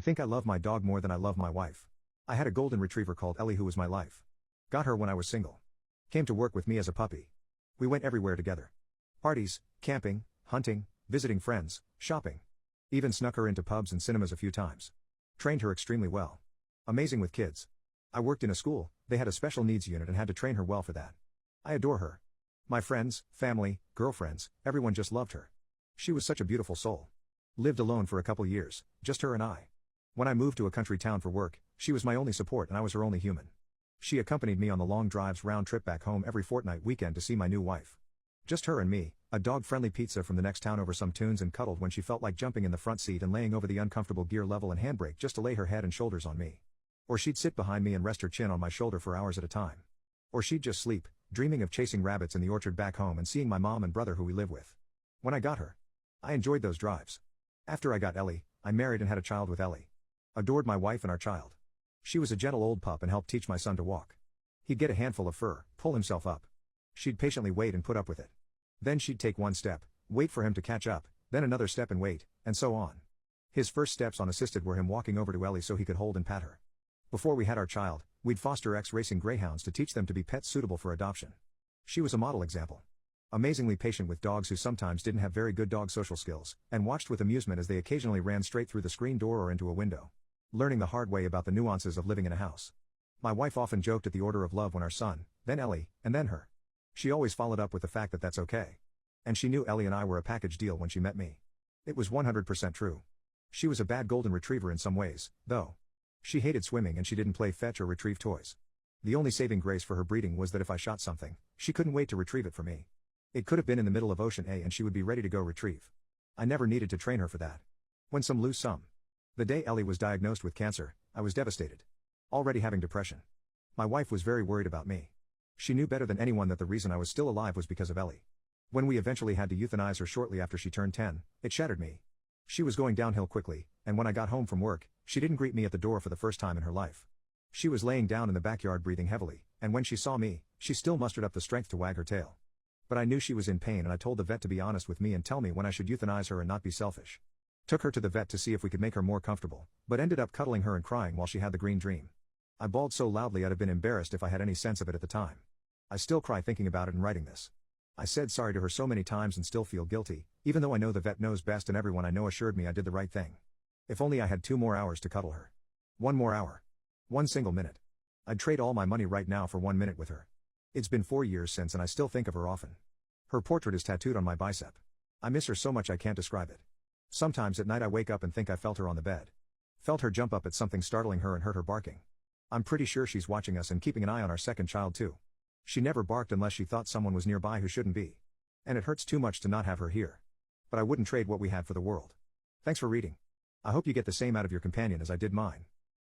think I love my dog more than I love my wife. I had a golden retriever called Ellie who was my life. Got her when I was single. Came to work with me as a puppy. We went everywhere together. Parties, camping, hunting, visiting friends, shopping. Even snuck her into pubs and cinemas a few times. Trained her extremely well. Amazing with kids. I worked in a school, they had a special needs unit and had to train her well for that. I adore her. My friends, family, girlfriends, everyone just loved her. She was such a beautiful soul. Lived alone for a couple years, just her and I. When I moved to a country town for work, she was my only support and I was her only human. She accompanied me on the long drives round trip back home every fortnight weekend to see my new wife. Just her and me, a dog-friendly pizza from the next town over some tunes and cuddled when she felt like jumping in the front seat and laying over the uncomfortable gear level and handbrake just to lay her head and shoulders on me. Or she'd sit behind me and rest her chin on my shoulder for hours at a time. Or she'd just sleep, dreaming of chasing rabbits in the orchard back home and seeing my mom and brother who we live with. When I got her, I enjoyed those drives. After I got Ellie, I married and had a child with Ellie. Adored my wife and our child. She was a gentle old pup and helped teach my son to walk. He'd get a handful of fur, pull himself up. She'd patiently wait and put up with it. Then she'd take one step, wait for him to catch up, then another step and wait, and so on. His first steps unassisted were him walking over to Ellie so he could hold and pat her. Before we had our child, we'd foster ex-racing greyhounds to teach them to be pets suitable for adoption. She was a model example. Amazingly patient with dogs who sometimes didn't have very good dog social skills, and watched with amusement as they occasionally ran straight through the screen door or into a window. Learning the hard way about the nuances of living in a house. My wife often joked at the order of love when our son, then Ellie, and then her. She always followed up with the fact that that's okay. And she knew Ellie and I were a package deal when she met me. It was 100% true. She was a bad golden retriever in some ways, though. She hated swimming and she didn't play fetch or retrieve toys. The only saving grace for her breeding was that if I shot something, she couldn't wait to retrieve it for me. It could have been in the middle of Ocean A and she would be ready to go retrieve. I never needed to train her for that. Win some lose some. The day Ellie was diagnosed with cancer, I was devastated. Already having depression. My wife was very worried about me. She knew better than anyone that the reason I was still alive was because of Ellie. When we eventually had to euthanize her shortly after she turned 10, it shattered me. She was going downhill quickly, and when I got home from work, she didn't greet me at the door for the first time in her life. She was laying down in the backyard breathing heavily, and when she saw me, she still mustered up the strength to wag her tail. But I knew she was in pain and I told the vet to be honest with me and tell me when I should euthanize her and not be selfish. Took her to the vet to see if we could make her more comfortable, but ended up cuddling her and crying while she had the green dream. I bawled so loudly I'd have been embarrassed if I had any sense of it at the time. I still cry thinking about it and writing this. I said sorry to her so many times and still feel guilty, even though I know the vet knows best and everyone I know assured me I did the right thing. If only I had 2 more hours to cuddle her. 1 more hour. 1 single minute. I'd trade all my money right now for 1 minute with her. It's been 4 years since and I still think of her often. Her portrait is tattooed on my bicep. I miss her so much I can't describe it. Sometimes at night I wake up and think I felt her on the bed. Felt her jump up at something startling her and heard her barking. I'm pretty sure she's watching us and keeping an eye on our second child too. She never barked unless she thought someone was nearby who shouldn't be. And it hurts too much to not have her here. But I wouldn't trade what we had for the world. Thanks for reading. I hope you get the same out of your companion as I did mine.